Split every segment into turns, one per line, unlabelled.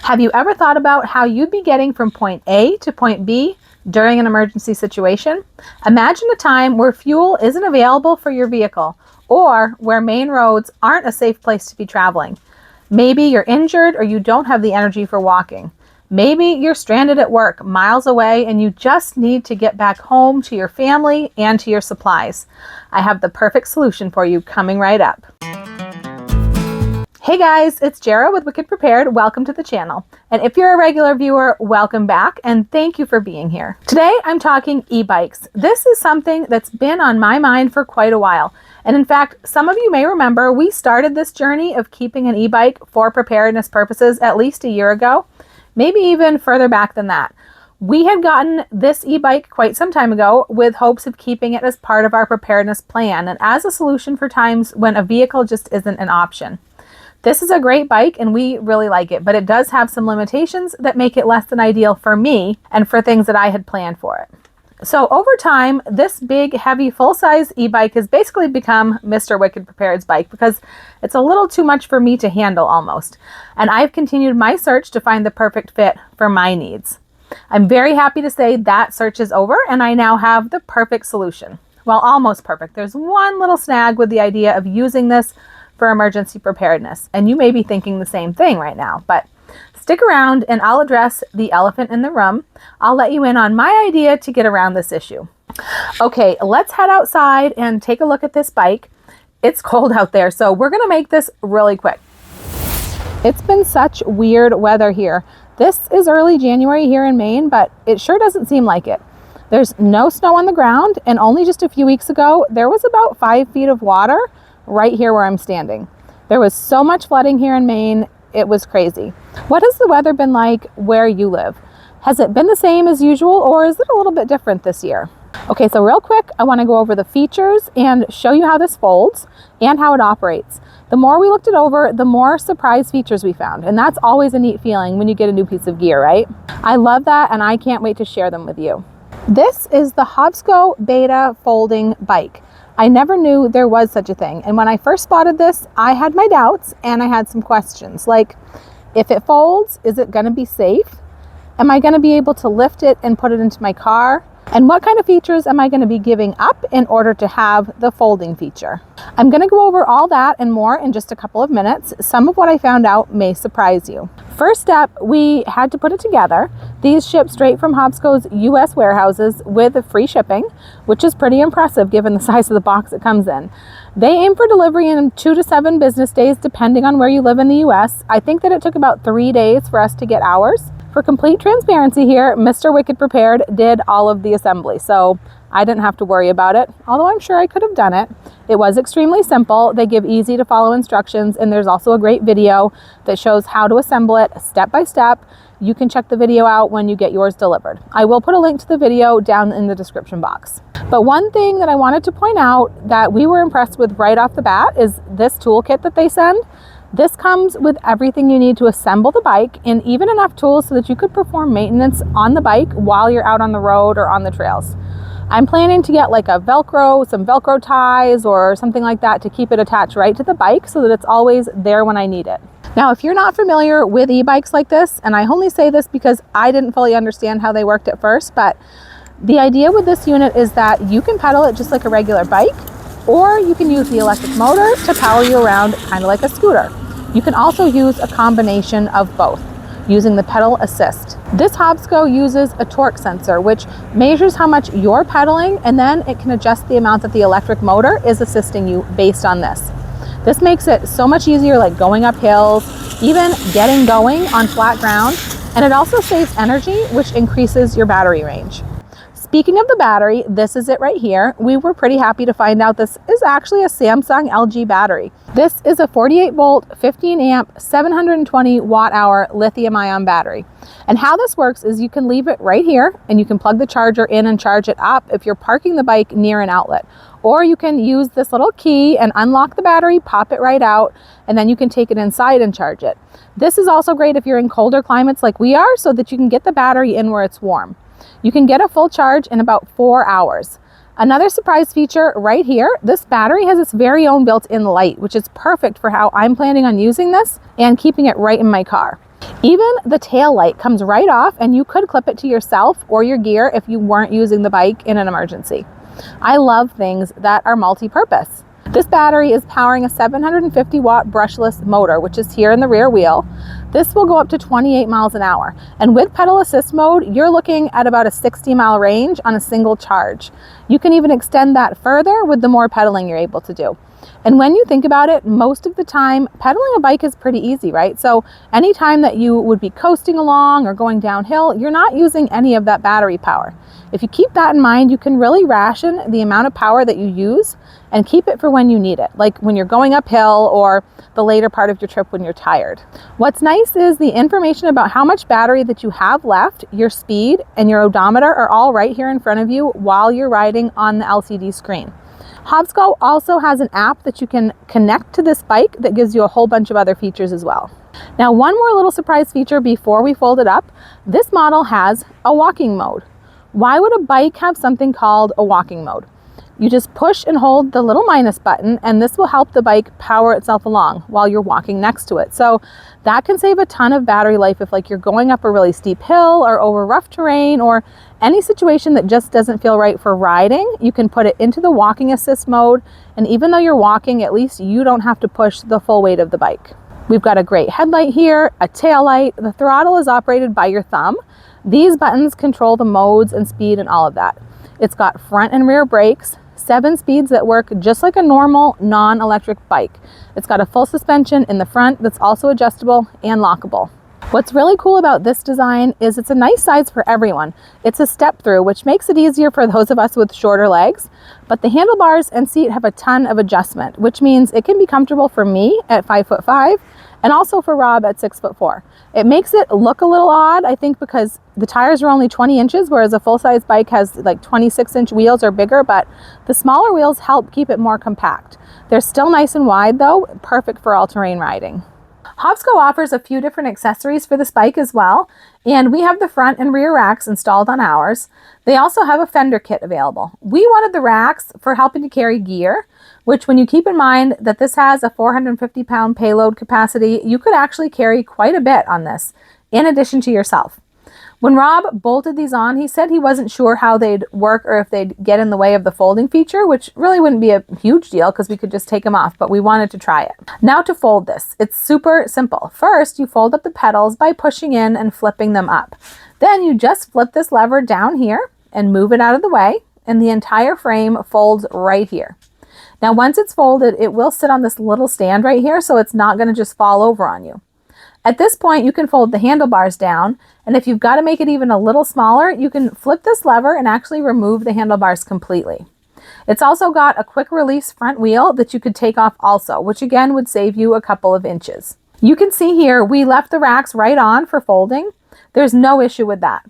Have you ever thought about how you'd be getting from point A to point B during an emergency situation? Imagine a time where fuel isn't available for your vehicle or where main roads aren't a safe place to be traveling. Maybe you're injured or you don't have the energy for walking. Maybe you're stranded at work miles away and you just need to get back home to your family and to your supplies. I have the perfect solution for you coming right up. Hey guys, it's Jara with Wicked Prepared. Welcome to the channel. And if you're a regular viewer, welcome back and thank you for being here. Today I'm talking e-bikes. This is something that's been on my mind for quite a while. And in fact, some of you may remember we started this journey of keeping an e-bike for preparedness purposes at least a year ago, maybe even further back than that. We had gotten this e-bike quite some time ago with hopes of keeping it as part of our preparedness plan and as a solution for times when a vehicle just isn't an option. This is a great bike and we really like it, but it does have some limitations that make it less than ideal for me and for things that I had planned for it. So over time, this big, heavy, full-size e-bike has basically become Mr. Wicked Prepared's bike because it's a little too much for me to handle almost. And I've continued my search to find the perfect fit for my needs. I'm very happy to say that search is over and I now have the perfect solution. Well, almost perfect. There's one little snag with the idea of using this for emergency preparedness. And you may be thinking the same thing right now, but stick around and I'll address the elephant in the room. I'll let you in on my idea to get around this issue. Okay, let's head outside and take a look at this bike. It's cold out there, so we're gonna make this really quick. It's been such weird weather here. This is early January here in Maine, but it sure doesn't seem like it. There's no snow on the ground, and only just a few weeks ago, there was about 5 feet of water right here where I'm standing. There was so much flooding here in Maine, it was crazy. What has the weather been like where you live? Has it been the same as usual or is it a little bit different this year? Okay, so real quick, I want to go over the features and show you how this folds and how it operates. The more we looked it over, the more surprise features we found, and that's always a neat feeling when you get a new piece of gear, right? I love that and I can't wait to share them with you. This is the Hobco Beta folding bike. I never knew there was such a thing. And when I first spotted this, I had my doubts and I had some questions like, if it folds, is it gonna be safe? Am I gonna be able to lift it and put it into my car? And what kind of features am I gonna be giving up in order to have the folding feature? I'm gonna go over all that and more in just a couple of minutes. Some of what I found out may surprise you. First step, we had to put it together. These ship straight from Hobco's US warehouses with free shipping, which is pretty impressive given the size of the box it comes in. They aim for delivery in 2 to 7 business days, depending on where you live in the US. I think that it took about 3 days for us to get ours. For complete transparency here, Mr. Wicked Prepared did all of the assembly, so I didn't have to worry about it, although I'm sure I could have done it. It was extremely simple. They give easy to follow instructions, and there's also a great video that shows how to assemble it step by step. You can check the video out when you get yours delivered. I will put a link to the video down in the description box. But one thing that I wanted to point out that we were impressed with right off the bat is this toolkit that they send. This comes with everything you need to assemble the bike and even enough tools so that you could perform maintenance on the bike while you're out on the road or on the trails. I'm planning to get like some Velcro ties or something like that to keep it attached right to the bike so that it's always there when I need it. Now, if you're not familiar with e-bikes like this, and I only say this because I didn't fully understand how they worked at first, but the idea with this unit is that you can pedal it just like a regular bike, or you can use the electric motor to power you around kind of like a scooter. You can also use a combination of both using the pedal assist. This Hobco uses a torque sensor which measures how much you're pedaling and then it can adjust the amount that the electric motor is assisting you based on this. This makes it so much easier like going up hills, even getting going on flat ground, and it also saves energy which increases your battery range. Speaking of the battery, this is it right here. We were pretty happy to find out this is actually a Samsung LG battery. This is a 48 volt, 15 amp, 720 watt hour lithium ion battery. And how this works is you can leave it right here and you can plug the charger in and charge it up if you're parking the bike near an outlet. Or you can use this little key and unlock the battery, pop it right out, and then you can take it inside and charge it. This is also great if you're in colder climates like we are so that you can get the battery in where it's warm. You can get a full charge in about 4 hours. Another surprise feature right here, this battery has its very own built-in light, which is perfect for how I'm planning on using this and keeping it right in my car. Even the tail light comes right off, and you could clip it to yourself or your gear if you weren't using the bike in an emergency. I love things that are multi-purpose. This battery is powering a 750 watt brushless motor, which is here in the rear wheel. This will go up to 28 miles an hour. And with pedal assist mode, you're looking at about a 60-mile range on a single charge. You can even extend that further with the more pedaling you're able to do. And when you think about it, most of the time, pedaling a bike is pretty easy, right? So anytime that you would be coasting along or going downhill, you're not using any of that battery power. If you keep that in mind, you can really ration the amount of power that you use and keep it for when you need it, like when you're going uphill or the later part of your trip when you're tired. What's nice is the information about how much battery that you have left, your speed, and your odometer are all right here in front of you while you're riding on the LCD screen. Hobco also has an app that you can connect to this bike that gives you a whole bunch of other features as well. Now, one more little surprise feature before we fold it up, this model has a walking mode. Why would a bike have something called a walking mode? You just push and hold the little minus button, and this will help the bike power itself along while you're walking next to it. So that can save a ton of battery life if like you're going up a really steep hill or over rough terrain or any situation that just doesn't feel right for riding. You can put it into the walking assist mode, and even though you're walking, at least you don't have to push the full weight of the bike. We've got a great headlight here, a tail light. The throttle is operated by your thumb. These buttons control the modes and speed and all of that. It's got front and rear brakes, 7 speeds that work just like a normal non-electric bike. It's got a full suspension in the front that's also adjustable and lockable. What's really cool about this design is it's a nice size for everyone. It's a step through, which makes it easier for those of us with shorter legs, but the handlebars and seat have a ton of adjustment, which means it can be comfortable for me at 5'5" and also for Rob at 6'4". It makes it look a little odd, I think, because the tires are only 20 inches, whereas a full-size bike has like 26-inch wheels or bigger, but the smaller wheels help keep it more compact. They're still nice and wide though, perfect for all-terrain riding. Hobco offers a few different accessories for this bike as well, and we have the front and rear racks installed on ours. They also have a fender kit available. We wanted the racks for helping to carry gear, which when you keep in mind that this has a 450-pound payload capacity, you could actually carry quite a bit on this, in addition to yourself. When Rob bolted these on, he said he wasn't sure how they'd work or if they'd get in the way of the folding feature, which really wouldn't be a huge deal because we could just take them off, but we wanted to try it. Now to fold this, it's super simple. First, you fold up the pedals by pushing in and flipping them up. Then you just flip this lever down here and move it out of the way, and the entire frame folds right here. Now, once it's folded, it will sit on this little stand right here, so it's not going to just fall over on you. At this point, you can fold the handlebars down, and if you've got to make it even a little smaller, you can flip this lever and actually remove the handlebars completely. It's also got a quick release front wheel that you could take off also, which again would save you a couple of inches. You can see here, we left the racks right on for folding. There's no issue with that.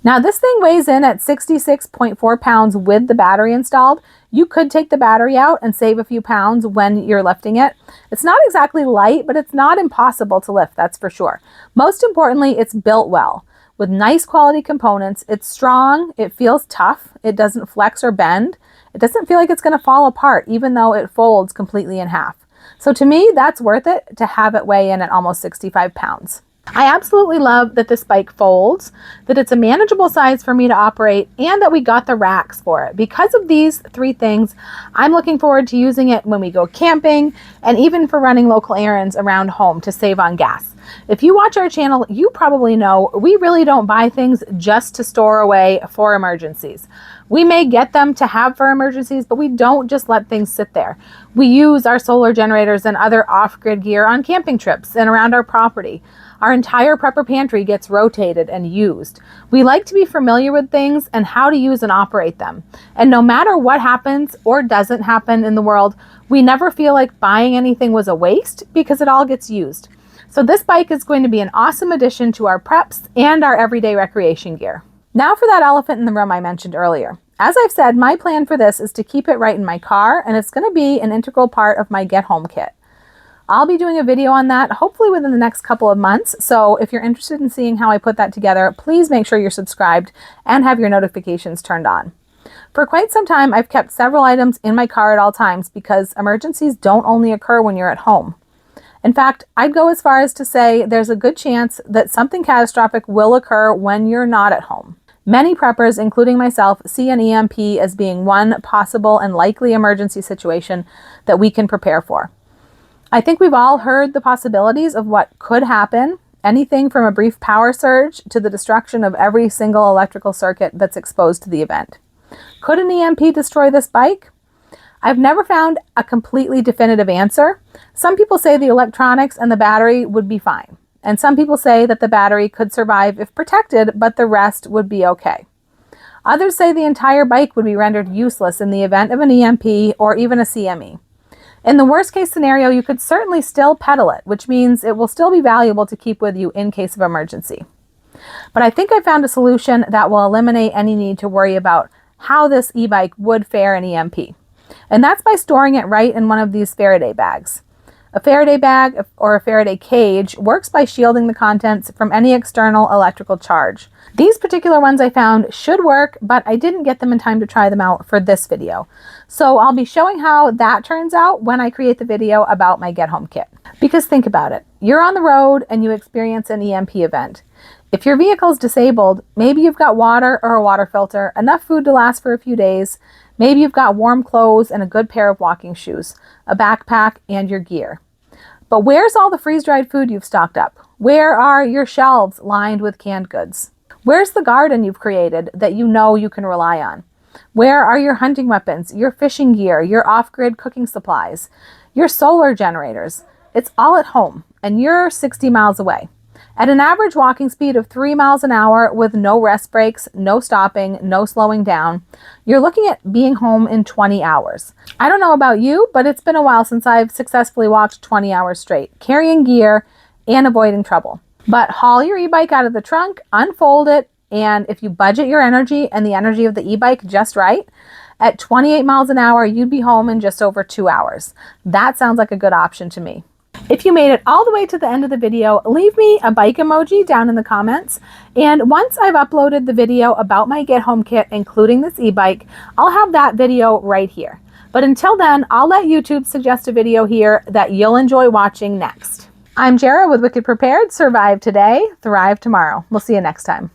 Now this thing weighs in at 66.4 pounds with the battery installed. You could take the battery out and save a few pounds when you're lifting it. It's not exactly light, but it's not impossible to lift, that's for sure. Most importantly, it's built well with nice quality components. It's strong, it feels tough, it doesn't flex or bend. It doesn't feel like it's going to fall apart even though it folds completely in half. So to me, that's worth it to have it weigh in at almost 65 pounds. I absolutely love that this bike folds, that it's a manageable size for me to operate, and that we got the racks for it. Because of these 3 things, I'm looking forward to using it when we go camping and even for running local errands around home to save on gas. If you watch our channel, you probably know we really don't buy things just to store away for emergencies. We may get them to have for emergencies, but we don't just let things sit there. We use our solar generators and other off-grid gear on camping trips and around our property. Our entire prepper pantry gets rotated and used. We like to be familiar with things and how to use and operate them. And no matter what happens or doesn't happen in the world, we never feel like buying anything was a waste because it all gets used. So this bike is going to be an awesome addition to our preps and our everyday recreation gear. Now for that elephant in the room I mentioned earlier. As I've said, my plan for this is to keep it right in my car, and it's going to be an integral part of my get home kit. I'll be doing a video on that hopefully within the next couple of months. So if you're interested in seeing how I put that together, please make sure you're subscribed and have your notifications turned on. For quite some time, I've kept several items in my car at all times because emergencies don't only occur when you're at home. In fact, I'd go as far as to say there's a good chance that something catastrophic will occur when you're not at home. Many preppers, including myself, see an EMP as being one possible and likely emergency situation that we can prepare for. I think we've all heard the possibilities of what could happen, anything from a brief power surge to the destruction of every single electrical circuit that's exposed to the event. Could an EMP destroy this bike? I've never found a completely definitive answer. Some people say the electronics and the battery would be fine. And some people say that the battery could survive if protected, but the rest would be okay. Others say the entire bike would be rendered useless in the event of an EMP or even a CME. In the worst case scenario, you could certainly still pedal it, which means it will still be valuable to keep with you in case of emergency. But I think I found a solution that will eliminate any need to worry about how this e-bike would fare in EMP. And that's by storing it right in one of these Faraday bags. A Faraday bag or a Faraday cage works by shielding the contents from any external electrical charge. These particular ones I found should work, but I didn't get them in time to try them out for this video. So I'll be showing how that turns out when I create the video about my get home kit. Because think about it, you're on the road and you experience an EMP event. If your vehicle is disabled, maybe you've got water or a water filter, enough food to last for a few days. Maybe you've got warm clothes and a good pair of walking shoes, a backpack, and your gear. But where's all the freeze-dried food you've stocked up? Where are your shelves lined with canned goods? Where's the garden you've created that you know you can rely on? Where are your hunting weapons, your fishing gear, your off-grid cooking supplies, your solar generators? It's all at home, and you're 60 miles away. At an average walking speed of 3 miles an hour with no rest breaks, no stopping, no slowing down, you're looking at being home in 20 hours. I don't know about you, but it's been a while since I've successfully walked 20 hours straight, carrying gear and avoiding trouble. But haul your e-bike out of the trunk, unfold it, and if you budget your energy and the energy of the e-bike just right, at 28 miles an hour, you'd be home in just over 2 hours. That sounds like a good option to me. If you made it all the way to the end of the video, leave me a bike emoji down in the comments. And once I've uploaded the video about my get home kit, including this e-bike, I'll have that video right here. But until then, I'll let YouTube suggest a video here that you'll enjoy watching next. I'm Jara with Wicked Prepared. Survive today, thrive tomorrow. We'll see you next time.